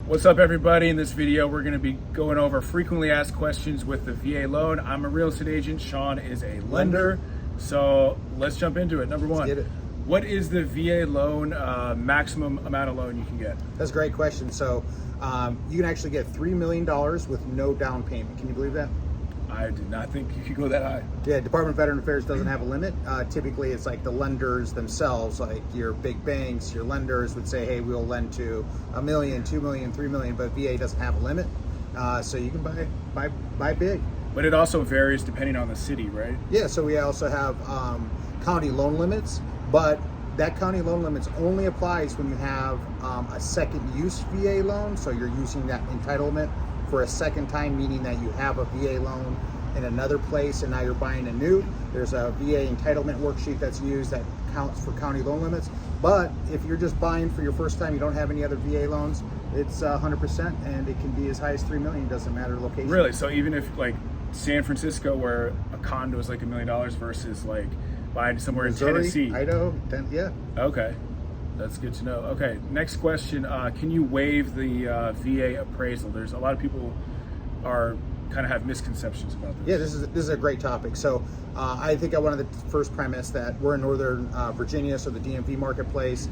What's up, everybody? In this video, we're going to be going over frequently asked questions with the VA loan. I'm a real estate agent. Sean is a lender. So let's jump into it. Number one, Let's get it. What is the VA loan maximum amount of loan you can get? That's a great question. So you can actually get $3 million with no down payment. Can you believe that? I did not think you could go that high. Yeah, Department of Veteran Affairs doesn't have a limit. Typically, it's like the lenders themselves, like your big banks, your lenders would say, hey, we'll lend to $1 million, $2 million, $3 million, but VA doesn't have a limit. So you can buy big. But it also varies depending on the city, right? Yeah, so we also have county loan limits, but that county loan limits only applies when you have a second use VA loan. So you're using that entitlement for a second time, meaning that you have a VA loan in another place and now you're buying a new. There's a VA entitlement worksheet that's used that counts for county loan limits. But if you're just buying for your first time, you don't have any other VA loans, it's 100%, and it can be as high as $3 million. Doesn't matter the location. Really? So even if like San Francisco, where a condo is like $1 million versus like buying somewhere Missouri, in Tennessee, Idaho, yeah. Okay, that's good to know. Okay, next question. Can you waive the VA appraisal? There's a lot of people are kind of have misconceptions about this. Yeah, this is a great topic. So I think I wanted to first premise that we're in Northern Virginia, so the DMV marketplace.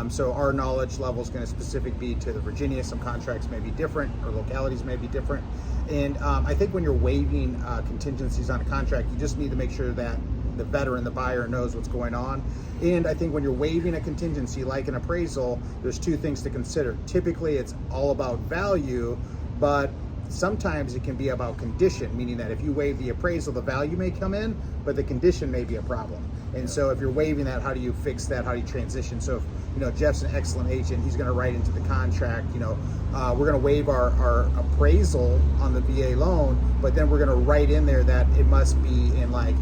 So our knowledge level is going to specific be to the Virginia. Some contracts may be different, or localities may be different. And I think when you're waiving contingencies on a contract, you just need to make sure that the veteran, the buyer, knows what's going on. And I think when you're waiving a contingency like an appraisal, there's two things to consider. Typically, it's all about value, but sometimes it can be about condition, meaning that if you waive the appraisal, the value may come in, but the condition may be a problem. And so if you're waiving that, how do you fix that? How do you transition? So if, Jeff's an excellent agent, he's going to write into the contract, we're going to waive our appraisal on the VA loan, but then we're going to write in there that it must be in like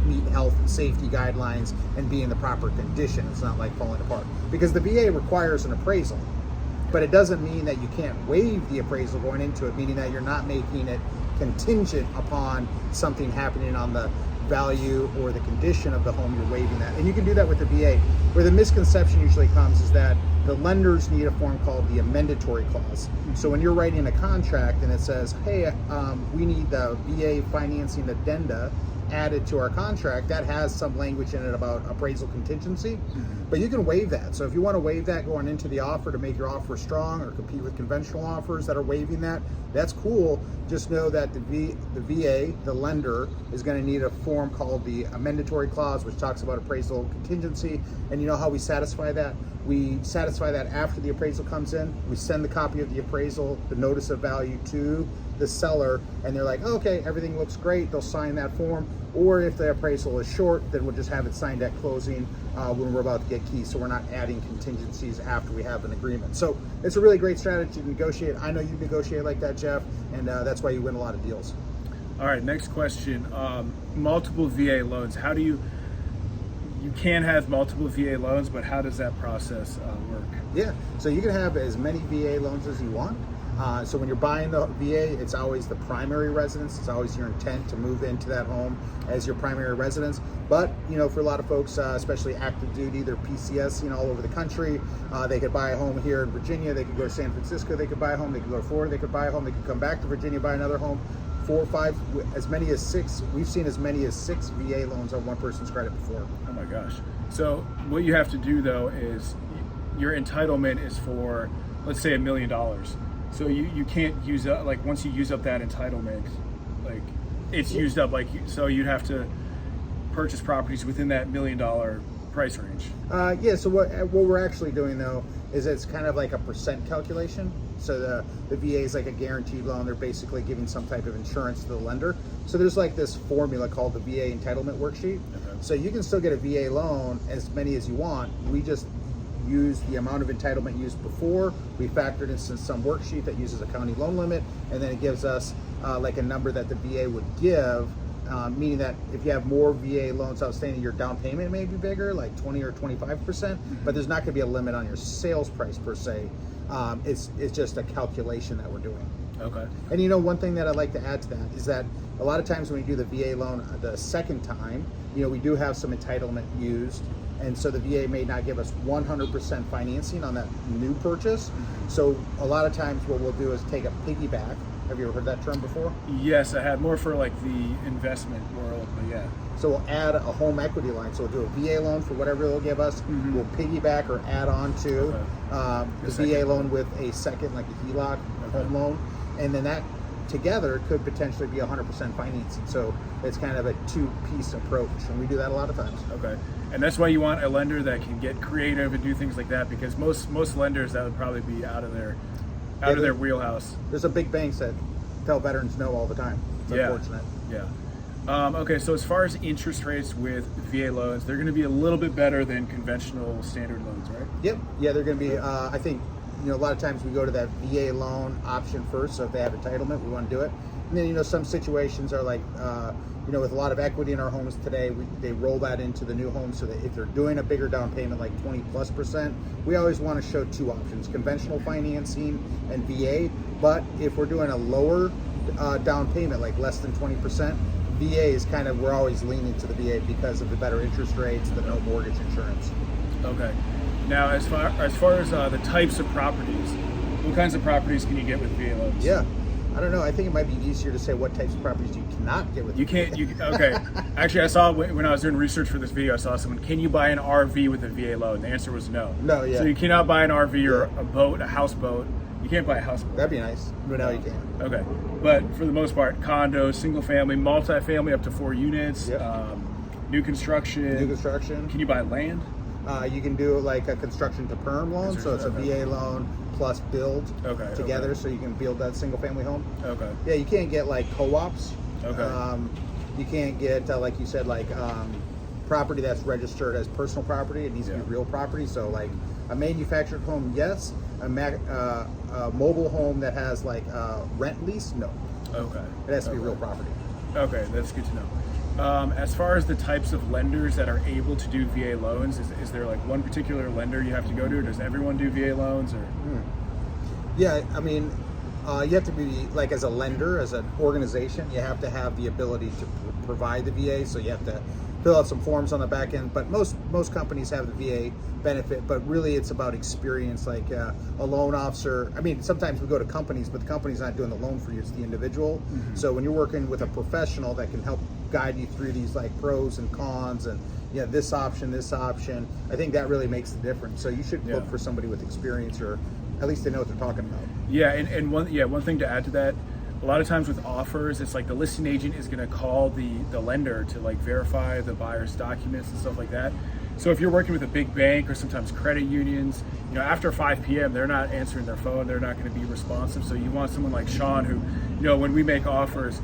meet health and safety guidelines and be in the proper condition. It's not like falling apart, because the VA requires an appraisal. But it doesn't mean that you can't waive the appraisal going into it, meaning that you're not making it contingent upon something happening on the value or the condition of the home. You're waiving that. And you can do that with the VA. Where the misconception usually comes is that the lenders need a form called the amendatory clause. So when you're writing a contract and it says, hey, we need the VA financing addenda added to our contract, that has some language in it about appraisal contingency, but you can waive that. So if you want to waive that going into the offer to make your offer strong or compete with conventional offers that are waiving that, that's cool. Just know that the VA, the lender, is going to need a form called the amendatory clause, which talks about appraisal contingency. And you know how we satisfy that? We satisfy that after the appraisal comes in. We send the copy of the appraisal, the notice of value, to the seller, and they're like, oh, okay, everything looks great. They'll sign that form. Or if the appraisal is short, then we'll just have it signed at closing when we're about to get keys. So we're not adding contingencies after we have an agreement. So it's a really great strategy to negotiate. I know you negotiate like that, Jeff, and that's why you win a lot of deals. All right, next question. Multiple VA loans. How do you can have multiple VA loans, but how does that process work? Yeah, so you can have as many VA loans as you want. So when you're buying the VA, it's always the primary residence. It's always your intent to move into that home as your primary residence. But, for a lot of folks, especially active duty, they're PCS, all over the country. They could buy a home here in Virginia. They could go to San Francisco. They could buy a home. They could go to Florida. They could buy a home. They could come back to Virginia, buy another home. 4 or 5, as many as 6. We've seen as many as 6 VA loans on one person's credit before. Oh my gosh. So what you have to do though is your entitlement is for, let's say, $1 million. So you can't use up, like once you use up that entitlement, like it's used up, so you'd have to purchase properties within that $1 million price range. Yeah, so what we're actually doing though is it's kind of like a percent calculation. So the VA is like a guaranteed loan. They're basically giving some type of insurance to the lender. So there's like this formula called the VA entitlement worksheet. Okay. So you can still get a VA loan as many as you want. We just use the amount of entitlement used before. We factored in some worksheet that uses a county loan limit, and then it gives us like a number that the VA would give, meaning that if you have more VA loans outstanding, your down payment may be bigger, like 20 or 25%, but there's not going to be a limit on your sales price per se. It's just a calculation that we're doing. Okay. And one thing that I'd like to add to that is that a lot of times when we do the VA loan the second time, we do have some entitlement used, and so the VA may not give us 100% financing on that new purchase. So a lot of times what we'll do is take a piggyback. Have you ever heard that term before? Yes, I had more for like the investment world, but yeah. So we'll add a home equity line. So we'll do a VA loan for whatever they'll give us. We'll piggyback or add on to the VA loan with a second, like a HELOC home loan. And then that together could potentially be 100% financing. So it's kind of a two-piece approach. And we do that a lot of times. Okay. And that's why you want a lender that can get creative and do things like that, because most lenders, that would probably be out of their wheelhouse. There's some big banks that tell veterans no all the time. It's unfortunate. Yeah. Okay, so as far as interest rates with VA loans, they're going to be a little bit better than conventional standard loans, right? Yep. Yeah, they're going to be, I think, a lot of times we go to that VA loan option first. So if they have entitlement, we want to do it. And then, some situations are like, with a lot of equity in our homes today, they roll that into the new home, so that if they're doing a bigger down payment, like 20+%, we always want to show two options: conventional financing and VA. But if we're doing a lower down payment, like less than 20%, VA is kind of, we're always leaning to the VA because of the better interest rates, the no mortgage insurance. Okay. Now, as far as the types of properties, what kinds of properties can you get with VA loans? Yeah. I don't know. I think it might be easier to say what types of properties you cannot get with. You can't. Okay. Actually, I saw when I was doing research for this video, I saw someone. Can you buy an RV with a VA loan? The answer was no. No. Yeah. So you cannot buy an RV or a boat, a houseboat. You can't buy a houseboat. That'd be nice. But no, you can't. Okay. But for the most part, condos, single family, multifamily, up to 4 units. Yep. New construction. New construction. Can you buy land? You can do like a construction to perm loan, so it's a VA loan plus build together, so you can build that single family home. Okay. Yeah, you can't get like co-ops. Okay. You can't get like you said, like property that's registered as personal property. It needs to be real property. So like a manufactured home, yes. A mobile home that has like rent lease, no. Okay. It has to be real property. Okay, that's good to know. As far as the types of lenders that are able to do VA loans, is there like one particular lender you have to go to, or does everyone do VA loans? Or Yeah, I mean, you have to be, like, as a lender, as an organization, you have to have the ability to provide the VA, so you have to fill out some forms on the back end. But most companies have the VA benefit, but really it's about experience, like a loan officer. I mean, sometimes we go to companies, but the company's not doing the loan for you, it's the individual. So when you're working with a professional that can help guide you through these like pros and cons and this option, I think that really makes the difference. So you should look for somebody with experience, or at least they know what they're talking about. Yeah, and one thing to add to that, a lot of times with offers, it's like the listing agent is going to call the lender to like verify the buyer's documents and stuff like that. So if you're working with a big bank or sometimes credit unions, after 5 p.m. they're not answering their phone, they're not going to be responsive. So you want someone like Sean who, when we make offers,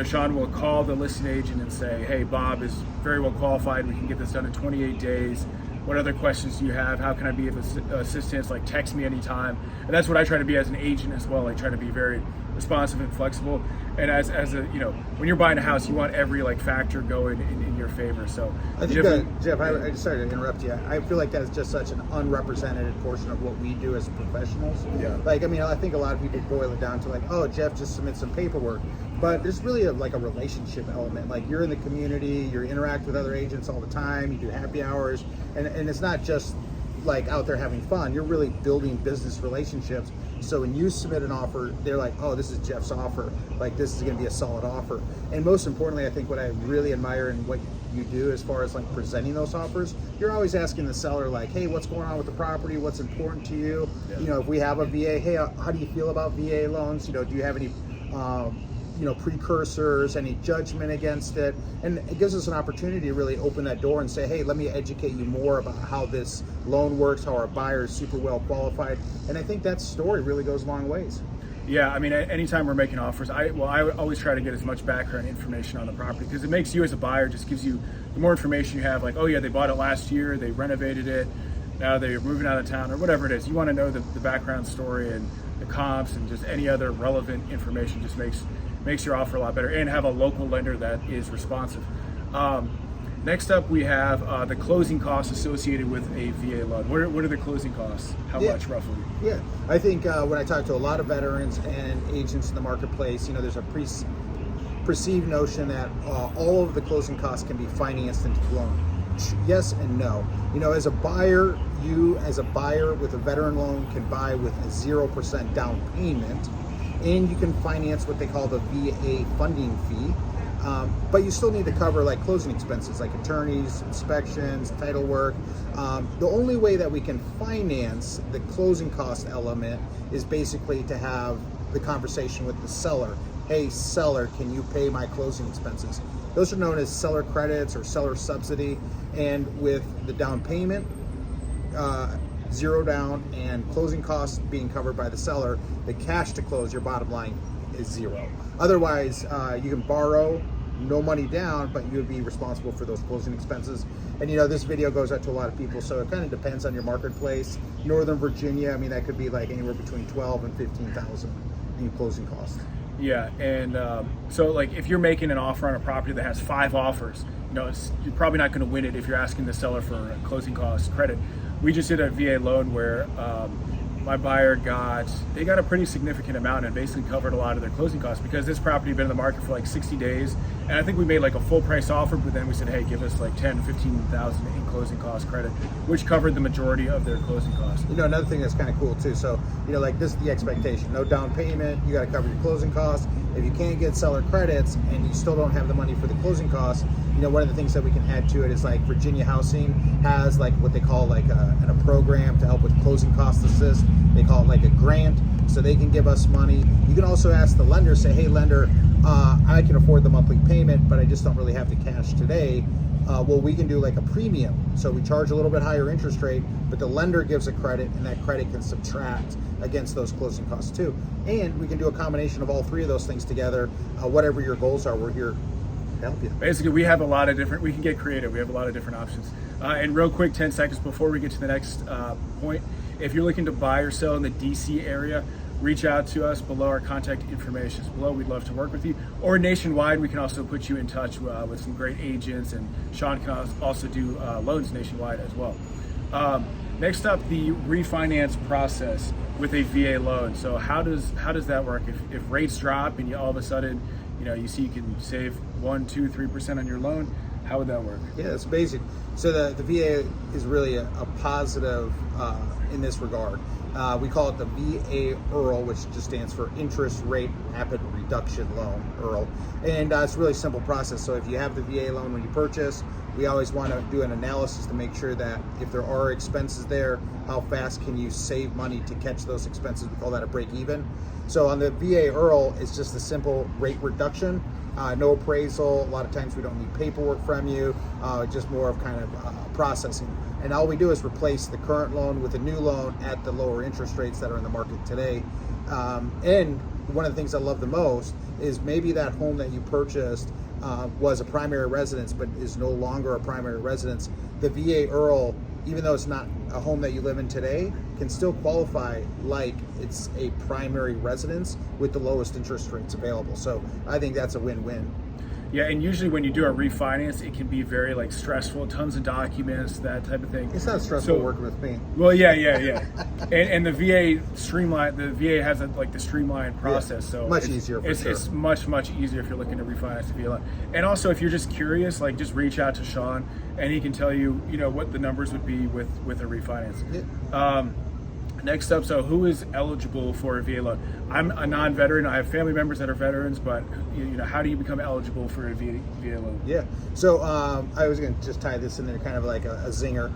Sean will call the listing agent and say, hey, Bob is very well qualified. We can get this done in 28 days. What other questions do you have? How can I be of assistance? Like, text me anytime. And that's what I try to be as an agent as well. I try to be very responsive and flexible. And as a, when you're buying a house, you want every like factor going in your favor. So I think Jeff, I sorry to interrupt you. I feel like that's just such an unrepresented portion of what we do as professionals. Yeah. Like, I mean, I think a lot of people boil it down to like, oh, Jeff just submits some paperwork. But there's really a relationship element. Like, you're in the community, you interact with other agents all the time, you do happy hours, and it's not just like out there having fun. You're really building business relationships. So when you submit an offer, they're like, oh, this is Jeff's offer. Like, this is going to be a solid offer. And most importantly, I think what I really admire in what you do as far as like presenting those offers, you're always asking the seller like, hey, what's going on with the property? What's important to you? Yeah. If we have a VA, hey, how do you feel about VA loans? Do you have any precursors, any judgment against it? And it gives us an opportunity to really open that door and say, hey, let me educate you more about how this loan works, how our buyer is super well qualified. And I think that story really goes a long ways. Yeah, I mean, anytime we're making offers, I always try to get as much background information on the property, because it makes you as a buyer, just gives you the more information you have, like, oh yeah, they bought it last year, they renovated it, now they're moving out of town, or whatever it is. You want to know the background story and the comps and just any other relevant information. Just makes your offer a lot better, and have a local lender that is responsive. Next up, we have the closing costs associated with a VA loan. What are the closing costs? How much roughly? Yeah, I think when I talk to a lot of veterans and agents in the marketplace, there's a perceived notion that all of the closing costs can be financed into the loan. yes and no. As a buyer, with a veteran loan can buy with a 0% down payment, and you can finance what they call the VA funding fee. But you still need to cover like closing expenses, like attorneys, inspections, title work. The only way that we can finance the closing cost element is basically to have the conversation with the seller. Hey, seller, can you pay my closing expenses? Those are known as seller credits or seller subsidy. And with the down payment, zero down, and closing costs being covered by the seller, the cash to close, your bottom line is zero. Otherwise, you can borrow, no money down, but you would be responsible for those closing expenses. And this video goes out to a lot of people, so it kind of depends on your marketplace. Northern Virginia, that could be like anywhere between 12 and 15,000 in closing costs. Yeah, and so like if you're making an offer on a property that has 5 offers, you're probably not going to win it if you're asking the seller for a closing cost credit. We just did a VA loan where my buyer got a pretty significant amount and basically covered a lot of their closing costs because this property had been in the market for like 60 days. And I think we made like a full price offer, but then we said, hey, give us like 10, 15,000 in closing cost credit, which covered the majority of their closing costs. Another thing that's kind of cool too. So, like this is the expectation, no down payment, you got to cover your closing costs. If you can't get seller credits and you still don't have the money for the closing costs, one of the things that we can add to it is like Virginia Housing has like what they call like a program to help with closing cost assist. They call it like a grant, so they can give us money. You can also ask the lender, say, hey lender, I can afford the monthly payment, but I just don't really have the cash today. Well, we can do like a premium. So we charge a little bit higher interest rate, but the lender gives a credit, and that credit can subtract against those closing costs too. And we can do a combination of all 3 of those things together. Whatever your goals are, we're here to help you. Basically, we have a lot of different, we can get creative. We have a lot of different options. And real quick, 10 seconds before we get to the next point, if you're looking to buy or sell in the DC area, reach out to us. Below, our contact information is below. We'd love to work with you. Or nationwide, we can also put you in touch with some great agents, and Sean can also do loans nationwide as well. Next up, the refinance process with a VA loan. So how does that work? If rates drop and you all of a sudden, you see you can save 1, 2, 3% on your loan, how would that work? Yeah, it's basic. So the VA is really a positive in this regard. We call it the VA EARL, which just stands for Interest Rate Rapid Reduction Loan, EARL. And it's a really simple process. So if you have the VA loan when you purchase, we always want to do an analysis to make sure that if there are expenses there, how fast can you save money to catch those expenses? We call that a break even. So on the VA EARL, it's just a simple rate reduction. No appraisal. A lot of times we don't need paperwork from you, just more of kind of processing. And all we do is replace the current loan with a new loan at the lower interest rates that are in the market today. And one of the things I love the most is maybe that home that you purchased was a primary residence but is no longer a primary residence. The VA EARL, even though it's not a home that you live in today, can still qualify like it's a primary residence with the lowest interest rates available. So I think that's a win-win. Yeah, and usually when you do a refinance, it can be very like stressful, tons of documents, that type of thing. It's not stressful working with me. Well, yeah. and the VA has the streamlined process, so much easier. It's much easier if you're looking to refinance the VA loan. And also, if you're just curious, like just reach out to Sean, and he can tell you, what the numbers would be with a refinance. Yeah. Next up, so who is eligible for a VA loan? I'm a non-veteran. I have family members that are veterans, but how do you become eligible for a VA loan? Yeah. So I was going to just tie this in there, kind of like a zinger.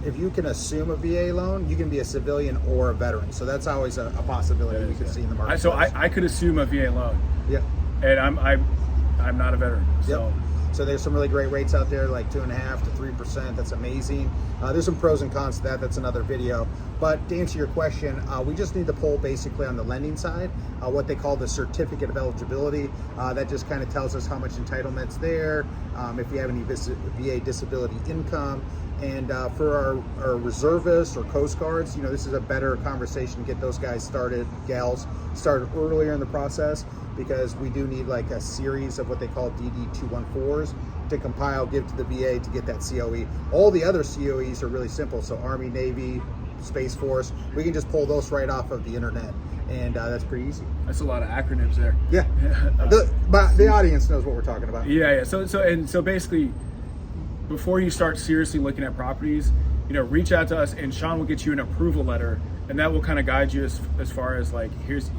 If you can assume a VA loan, you can be a civilian or a veteran. So that's always a possibility we could see in the market. So I could assume a VA loan. Yeah. And I'm not a veteran. So. Yep. So there's some really great rates out there, like 2.5% to 3%. That's amazing. There's some pros and cons to that. That's another video. But to answer your question, we just need to pull basically on the lending side, what they call the certificate of eligibility. That just kind of tells us how much entitlement's there, if you have any VA disability income. And for our reservists or Coast Guards, this is a better conversation to get those guys started, gals, started earlier in the process, because we do need like a series of what they call DD-214s to compile, give to the VA to get that COE. All the other COEs are really simple. So Army, Navy, Space Force, we can just pull those right off of the internet. And that's pretty easy. That's a lot of acronyms there. Yeah, but the audience knows what we're talking about. Yeah. So basically before you start seriously looking at properties, reach out to us, and Sean will get you an approval letter, and that will kind of guide you as far as like, here's,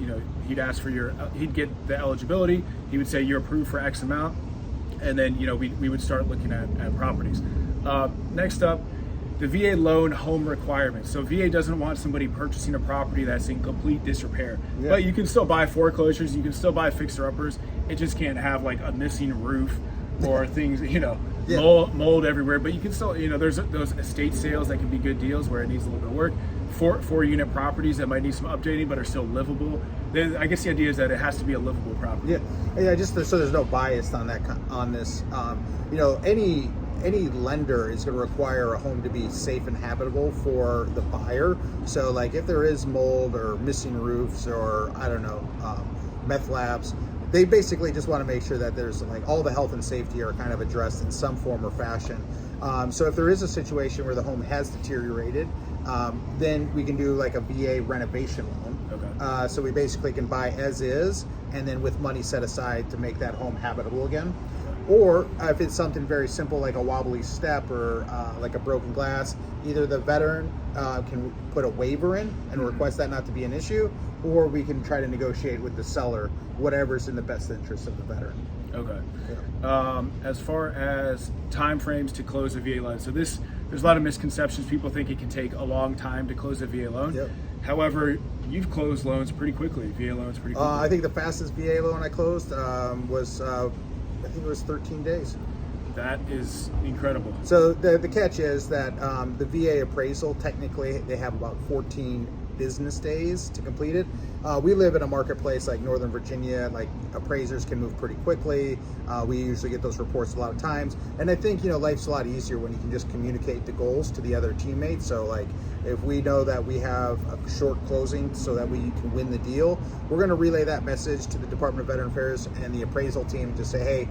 he'd ask for he'd get the eligibility. He would say you're approved for X amount, and then we would start looking at properties. Next up, the VA loan home requirements. So VA doesn't want somebody purchasing a property that's in complete disrepair. Yeah. But you can still buy foreclosures, you can still buy fixer-uppers. It just can't have like a missing roof or things, mold everywhere. But you can still, there's those estate sales that can be good deals where it needs a little bit of work. Four unit properties that might need some updating but are still livable. I guess the idea is that it has to be a livable property. Yeah. Just so there's no bias on that on this. Any lender is going to require a home to be safe and habitable for the buyer. So like if there is mold or missing roofs or meth labs, they basically just want to make sure that there's like all the health and safety are kind of addressed in some form or fashion. So if there is a situation where the home has deteriorated, then we can do like a VA renovation loan. Okay. So we basically can buy as is, and then with money set aside to make that home habitable again. Or if it's something very simple like a wobbly step or like a broken glass, either the veteran can put a waiver in and request that not to be an issue, or we can try to negotiate with the seller whatever's in the best interest of the veteran. Okay. Yeah. As far as time frames to close a VA loan, so there's a lot of misconceptions. People think it can take a long time to close a VA loan. Yep. However, you've closed loans pretty quickly, VA loans pretty quickly. I think the fastest VA loan I closed was I think it was 13 days. That is incredible. So the catch is that the VA appraisal, technically, they have about 14 business days to complete it. We live in a marketplace like Northern Virginia, like appraisers can move pretty quickly. We usually get those reports a lot of times. And I think, life's a lot easier when you can just communicate the goals to the other teammates. So like if we know that we have a short closing so that we can win the deal, we're going to relay that message to the Department of Veteran Affairs and the appraisal team to say, hey,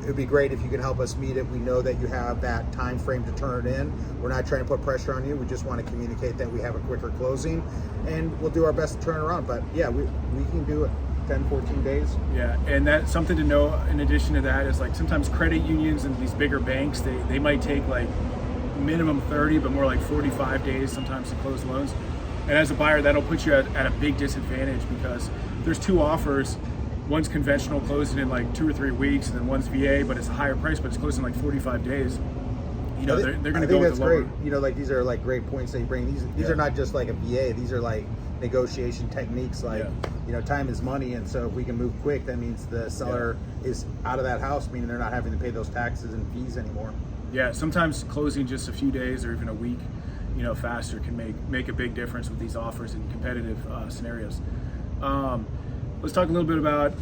it would be great if you can help us meet it. We know that you have that time frame to turn it in. We're not trying to put pressure on you. We just want to communicate that we have a quicker closing, and we'll do our best to turn it around. But yeah, we can do it 10, 14 days. Yeah, and that's something to know in addition to that is like sometimes credit unions and these bigger banks, they might take like minimum 30, but more like 45 days sometimes to close loans. And as a buyer, that'll put you at a big disadvantage because there's two offers. One's conventional, closing in like 2 or 3 weeks, and then one's VA, but it's a higher price, but it's closing like 45 days. They're going to go with the lower. Great. Like these are like great points that you bring. These are not just like a VA. These are like negotiation techniques. Like time is money, and so if we can move quick, that means the seller is out of that house, meaning they're not having to pay those taxes and fees anymore. Yeah, sometimes closing just a few days or even a week, faster can make a big difference with these offers in competitive scenarios. Let's talk a little bit about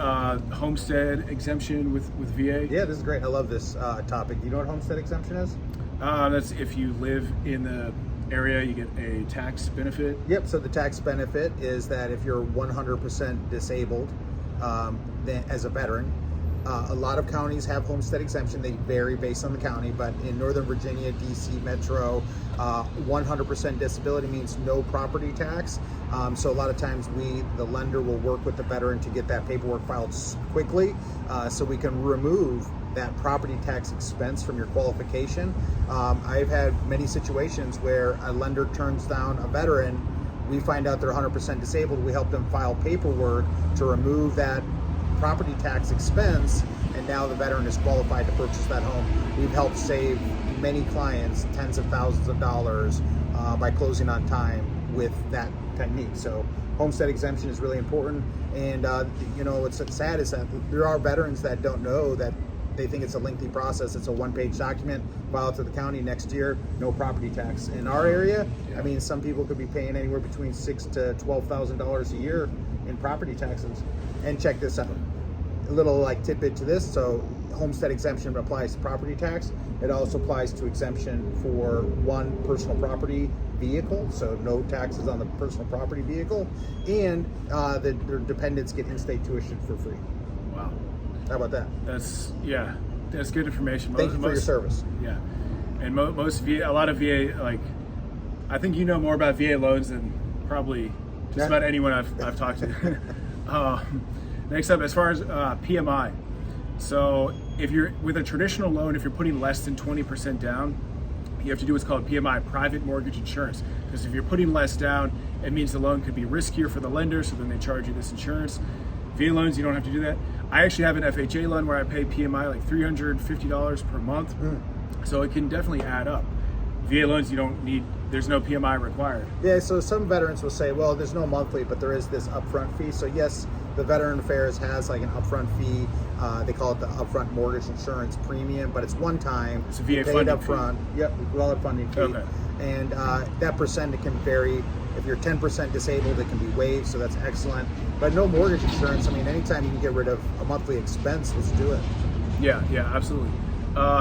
homestead exemption with VA. Yeah, this is great. I love this topic. Do you know what homestead exemption is? That's if you live in the area, you get a tax benefit. Yep, so the tax benefit is that if you're 100% disabled then as a veteran, a lot of counties have homestead exemption. They vary based on the county, but in Northern Virginia, DC Metro, 100% disability means no property tax. So a lot of times the lender will work with the veteran to get that paperwork filed quickly so we can remove that property tax expense from your qualification. I've had many situations where a lender turns down a veteran. We find out they're 100% disabled. We help them file paperwork to remove that property tax expense, and now the veteran is qualified to purchase that home. We've helped save many clients tens of thousands of dollars by closing on time with that technique. So homestead exemption is really important. And what's sad is that there are veterans that don't know that. They think it's a lengthy process. It's a one-page document, file it to the county next year, no property tax. In our area, I mean, some people could be paying anywhere between $6,000 to $12,000 a year in property taxes. And check this out, a little like tidbit to this. So homestead exemption applies to property tax. It also applies to exemption for one personal property vehicle, so no taxes on the personal property vehicle, and their dependents get in-state tuition for free. Wow. How about that? That's good information. Thank you for your service. Yeah, and most VA, a lot of VA, like I think you know more about VA loans than probably just about anyone I've talked to. Next up, as far as PMI, so if you're with a traditional loan, if you're putting less than 20% down, you have to do what's called PMI, private mortgage insurance. Because if you're putting less down, it means the loan could be riskier for the lender, so then they charge you this insurance. VA loans, you don't have to do that. I actually have an FHA loan where I pay PMI like $350 per month, so it can definitely add up. VA loans, you don't need, there's no PMI required. Yeah, so some veterans will say, well, there's no monthly, but there is this upfront fee. So yes, the Veteran Affairs has like an upfront fee. They call it the upfront mortgage insurance premium, but it's one time. It's a VA paid funding upfront. fee. Yep, well, funding fee. Okay. And that percent, it can vary. If you're 10% disabled, it can be waived, so that's excellent. But no mortgage insurance, I mean, anytime you can get rid of a monthly expense, let's do it. Yeah, absolutely.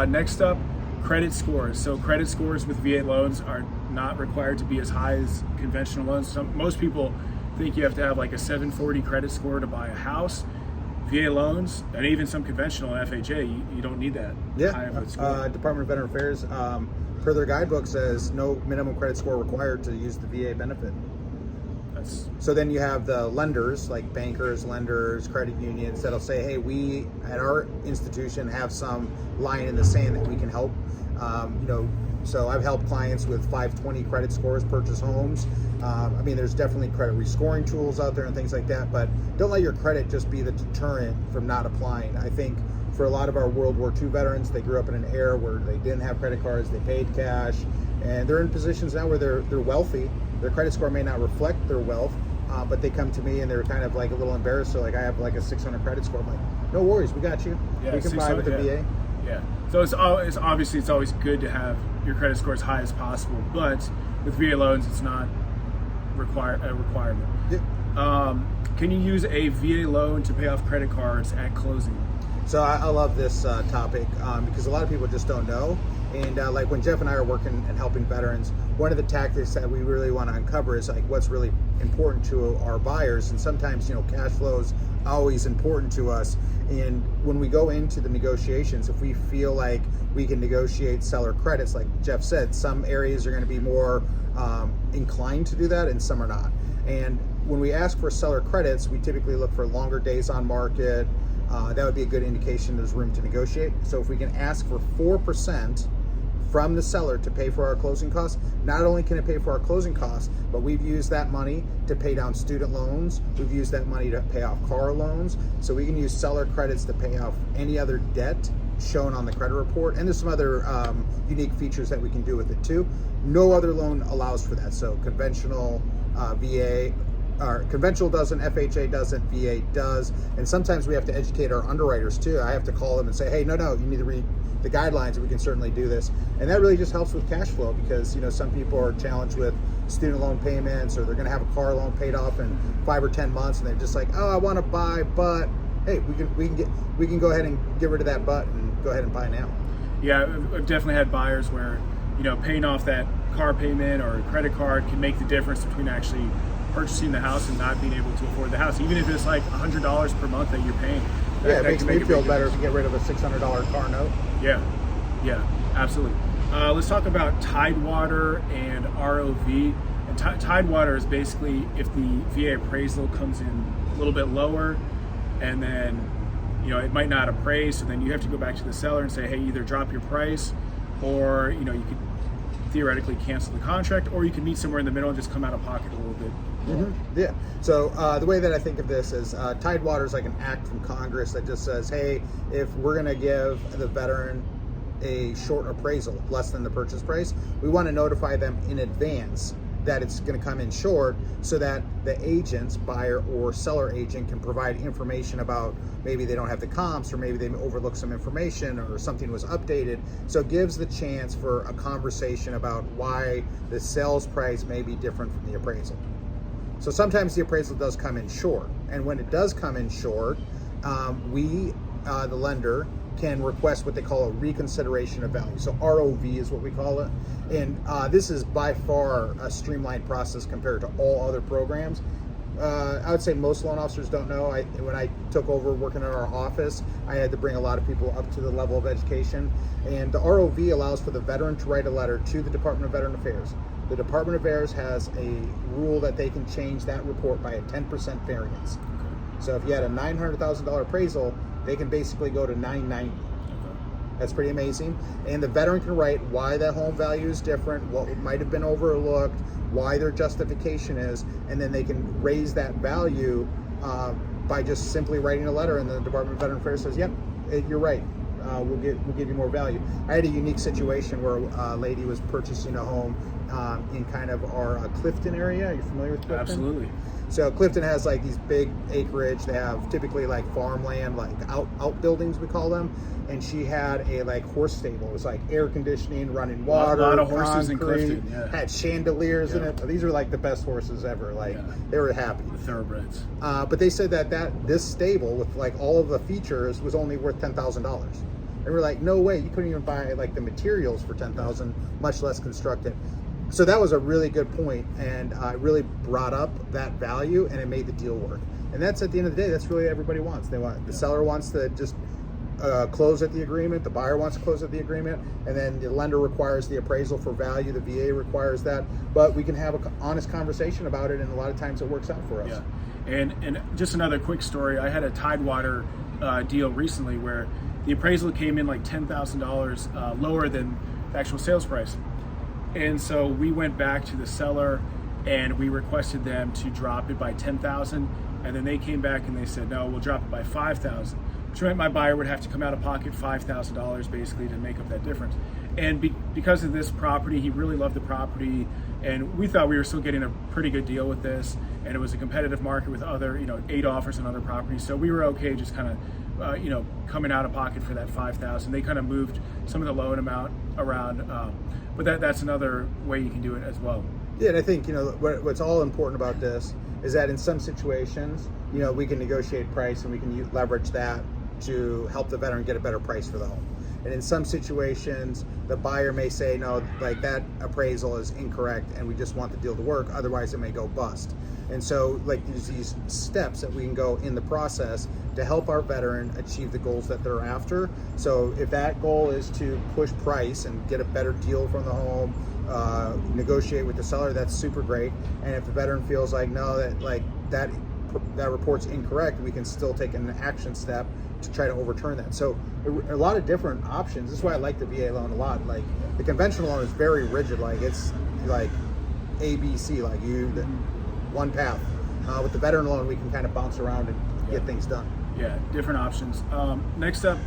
Next up, credit scores. So credit scores with VA loans are not required to be as high as conventional loans. Most people think you have to have like a 740 credit score to buy a house. VA loans, and even some conventional FHA, you don't need that high of a score. Department of Veteran Affairs, per their guidebook, says no minimum credit score required to use the VA benefit. So then you have the lenders, like bankers, lenders, credit unions, that'll say, hey, we at our institution have some line in the sand that we can help. So I've helped clients with 520 credit scores purchase homes. I mean, there's definitely credit rescoring tools out there and things like that, but don't let your credit just be the deterrent from not applying. I think for a lot of our World War II veterans, they grew up in an era where they didn't have credit cards, they paid cash, and they're in positions now where they're wealthy. Their credit score may not reflect their wealth, but they come to me and they're kind of like a little embarrassed. So like, I have like a 600 credit score. I'm like, no worries, we got you. Yeah, we can buy with the VA. Yeah. So it's obviously it's always good to have your credit score as high as possible, but with VA loans, it's not a requirement. Yeah. Can you use a VA loan to pay off credit cards at closing? So I love this topic because a lot of people just don't know. And like when Jeff and I are working and helping veterans, one of the tactics that we really want to uncover is like what's really important to our buyers. And sometimes, cash flow is always important to us. And when we go into the negotiations, if we feel like we can negotiate seller credits, like Jeff said, some areas are going to be more inclined to do that and some are not. And when we ask for seller credits, we typically look for longer days on market. That would be a good indication there's room to negotiate. So if we can ask for 4% from the seller to pay for our closing costs, not only can it pay for our closing costs, but we've used that money to pay down student loans. We've used that money to pay off car loans. So we can use seller credits to pay off any other debt shown on the credit report. And there's some other unique features that we can do with it too. No other loan allows for that. So conventional VA, or conventional doesn't, FHA doesn't, VA does. And sometimes we have to educate our underwriters too. I have to call them and say, hey, no, you need to read the guidelines and we can certainly do this. And that really just helps with cash flow because, some people are challenged with student loan payments or they're gonna have a car loan paid off in 5 or 10 months and they're just like, oh, I wanna buy, but hey, we can go ahead and get rid of that but and go ahead and buy now. Yeah, I've definitely had buyers where, paying off that car payment or credit card can make the difference between actually purchasing the house and not being able to afford the house, even if it's like $100 per month that you're paying. It makes me feel better to get rid of a $600 car note. Yeah, absolutely. Let's talk about Tidewater and ROV. And Tidewater is basically if the VA appraisal comes in a little bit lower, and then it might not appraise, so then you have to go back to the seller and say, hey, either drop your price, or you could theoretically cancel the contract, or you can meet somewhere in the middle and just come out of pocket a little bit. Mm-hmm. Yeah. So the way that I think of this is Tidewater is like an act from Congress that just says, hey, if we're going to give the veteran a short appraisal, less than the purchase price, we want to notify them in advance that it's going to come in short so that the agents, buyer or seller agent, can provide information about maybe they don't have the comps or maybe they overlooked some information or something was updated. So it gives the chance for a conversation about why the sales price may be different from the appraisal. So sometimes the appraisal does come in short. And when it does come in short, we, the lender, can request what they call a reconsideration of value. So ROV is what we call it. And this is by far a streamlined process compared to all other programs. I would say most loan officers don't know. When I took over working in our office, I had to bring a lot of people up to the level of education. And the ROV allows for the veteran to write a letter to the Department of Veteran Affairs. The Department of Affairs has a rule that they can change that report by a 10% variance. So if you had a $900,000 appraisal, they can basically go to $990. That's pretty amazing. And the veteran can write why that home value is different, what might have been overlooked, why their justification is, and then they can raise that value by just simply writing a letter, and the Department of Veteran Affairs says, yep, you're right. We'll give you more value. I had a unique situation where a lady was purchasing a home in kind of our Clifton area. Are you familiar with Clifton? Absolutely. So Clifton has like these big acreage. They have typically like farmland, like outbuildings, we call them. And she had a like horse stable. It was like air conditioning, running water, a lot of horses concrete, in Clifton. Yeah. Had chandeliers in it. These are like the best horses ever. Like they were happy. The thoroughbreds. But they said that this stable with like all of the features was only worth $10,000. And we're like, no way, you couldn't even buy like the materials for $10,000, much less construct it. So that was a really good point, and it really brought up that value, and it made the deal work. And that's, at the end of the day, that's really what everybody wants. They want the seller wants to just close at the agreement, the buyer wants to close at the agreement, and then the lender requires the appraisal for value, the VA requires that, but we can have an honest conversation about it, and a lot of times it works out for us. Yeah, and just another quick story. I had a Tidewater deal recently where the appraisal came in like $10,000 lower than the actual sales price. And so we went back to the seller and we requested them to drop it by $10,000, and then they came back and they said, no, we'll drop it by $5,000, which meant my buyer would have to come out of pocket $5,000 basically to make up that difference. And because of this property, he really loved the property, and we thought we were still getting a pretty good deal with this, and it was a competitive market with other, 8 offers on other properties, so we were okay just kind of coming out of pocket for that $5,000. They kind of moved some of the loan amount around, but that's another way you can do it as well. Yeah, and I think what's all important about this is that in some situations, we can negotiate price and we can leverage that to help the veteran get a better price for the home. And in some situations, the buyer may say, no, like that appraisal is incorrect and we just want the deal to work, otherwise it may go bust. And so like there's these steps that we can go in the process to help our veteran achieve the goals that they're after. So if that goal is to push price and get a better deal from the home, negotiate with the seller, that's super great. And if the veteran feels like, no, that report's incorrect, we can still take an action step to try to overturn that. So a lot of different options. This is why I like the VA loan a lot. Like the conventional loan is very rigid, like it's like ABC, like one path. With the veteran loan, we can kind of bounce around and get things done. Yeah, different options. Next up,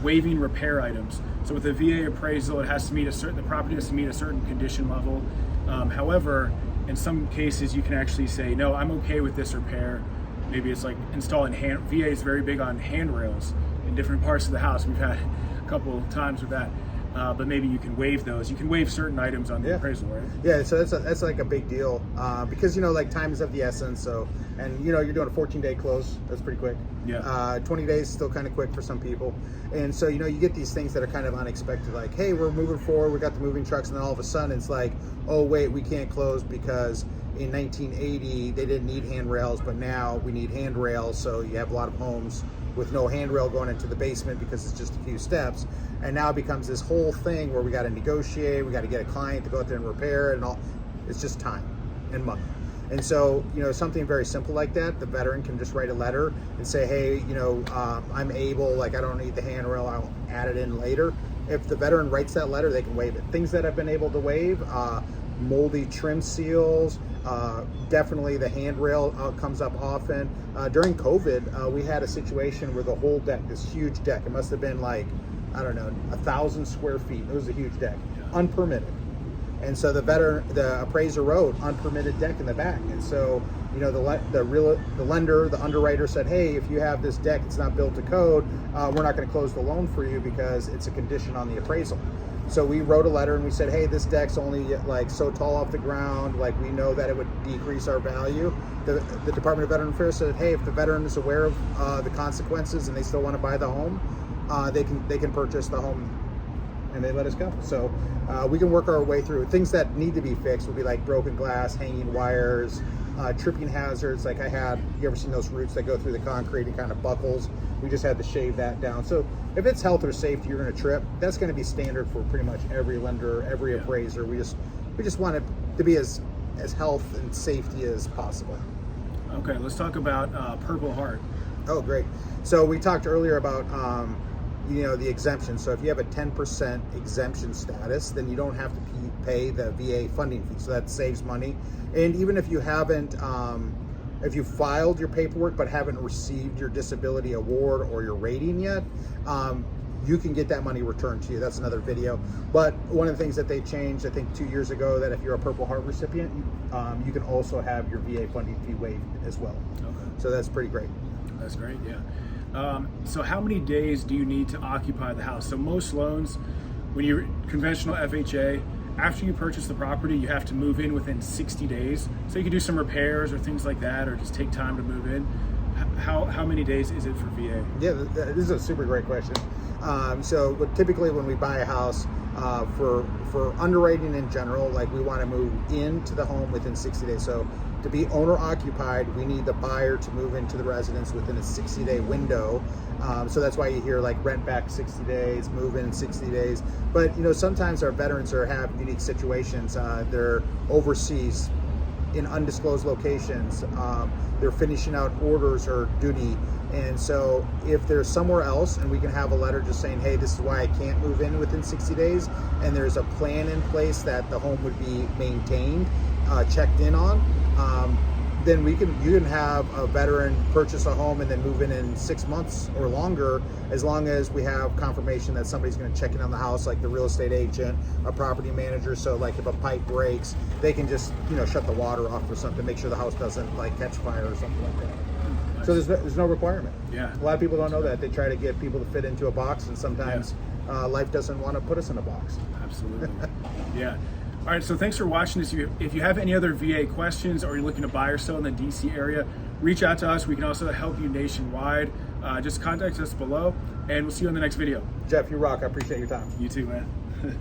waiving repair items. So with the VA appraisal, the property has to meet a certain condition level. However, in some cases, you can actually say, no, I'm okay with this repair. Maybe it's like installing VA is very big on handrails in different parts of the house. We've had a couple times with that. But maybe you can waive those. You can waive certain items on the appraisal, right? Yeah, so that's like a big deal because like time is of the essence. So and you're doing a 14-day close. That's pretty quick. Yeah. 20 days is still kind of quick for some people, and so you get these things that are kind of unexpected. Like, hey, we're moving forward. We got the moving trucks, and then all of a sudden it's like, oh wait, we can't close because in 1980 they didn't need handrails, but now we need handrails. So you have a lot of homes with no handrail going into the basement because it's just a few steps. And now it becomes this whole thing where we got to negotiate, we got to get a client to go out there and repair it, and all. It's just time and money. And so, something very simple like that, the veteran can just write a letter and say, hey, I'm able, I don't need the handrail, I'll add it in later. If the veteran writes that letter, they can waive it. Things that I've been able to waive, moldy trim seals, definitely the handrail comes up often. During COVID, we had a situation where the whole deck, this huge deck, it must have been 1,000 square feet. It was a huge deck, unpermitted. And so the appraiser wrote unpermitted deck in the back. And so, the lender, the underwriter said, hey, if you have this deck, it's not built to code, we're not going to close the loan for you because it's a condition on the appraisal. So we wrote a letter and we said, hey, this deck's only so tall off the ground, we know that it would decrease our value. The Department of Veteran Affairs said, hey, if the veteran is aware of the consequences and they still want to buy the home, they can purchase the home, and they let us go. So we can work our way through. Things that need to be fixed would be like broken glass, hanging wires, tripping hazards. You ever seen those roots that go through the concrete and kind of buckles? We just had to shave that down. So if it's health or safety, you're going to trip. That's going to be standard for pretty much every lender, every appraiser. We just want it to be as health and safety as possible. Okay, let's talk about Purple Heart. Oh, great. So we talked earlier about the exemption. So if you have a 10% exemption status, then you don't have to pay the VA funding fee. So that saves money. And even if you haven't, if you filed your paperwork but haven't received your disability award or your rating yet, you can get that money returned to you. That's another video. But one of the things that they changed, I think 2 years ago, that if you're a Purple Heart recipient, you can also have your VA funding fee waived as well. Okay. So that's pretty great. That's great, yeah. So how many days do you need to occupy the house? So most loans, when you're conventional FHA, after you purchase the property, you have to move in within 60 days. So you can do some repairs or things like that, or just take time to move in. How many days is it for VA? Yeah, this is a super great question. So typically when we buy a house, for underwriting in general, like we want to move into the home within 60 days. So to be owner occupied, we need the buyer to move into the residence within a 60-day window. So that's why you hear like rent back 60 days, move in 60 days. But sometimes our veterans have unique situations. They're overseas in undisclosed locations. They're finishing out orders or duty. And so if there's somewhere else and we can have a letter just saying, hey, this is why I can't move in within 60 days, and there's a plan in place that the home would be maintained, checked in on, then you can have a veteran purchase a home and then move in 6 months or longer, as long as we have confirmation that somebody's going to check in on the house, like the real estate agent, a property manager. So like if a pipe breaks, they can just shut the water off or something, make sure the house doesn't like catch fire or something like that. So there's no requirement. Yeah. A lot of people don't know that. They try to get people to fit into a box, and sometimes life doesn't want to put us in a box. Absolutely. Yeah. All right, so thanks for watching this. If you have any other VA questions, or you're looking to buy or sell in the DC area, reach out to us. We can also help you nationwide. Just contact us below, and we'll see you in the next video. Jeff, you rock. I appreciate your time. You too, man.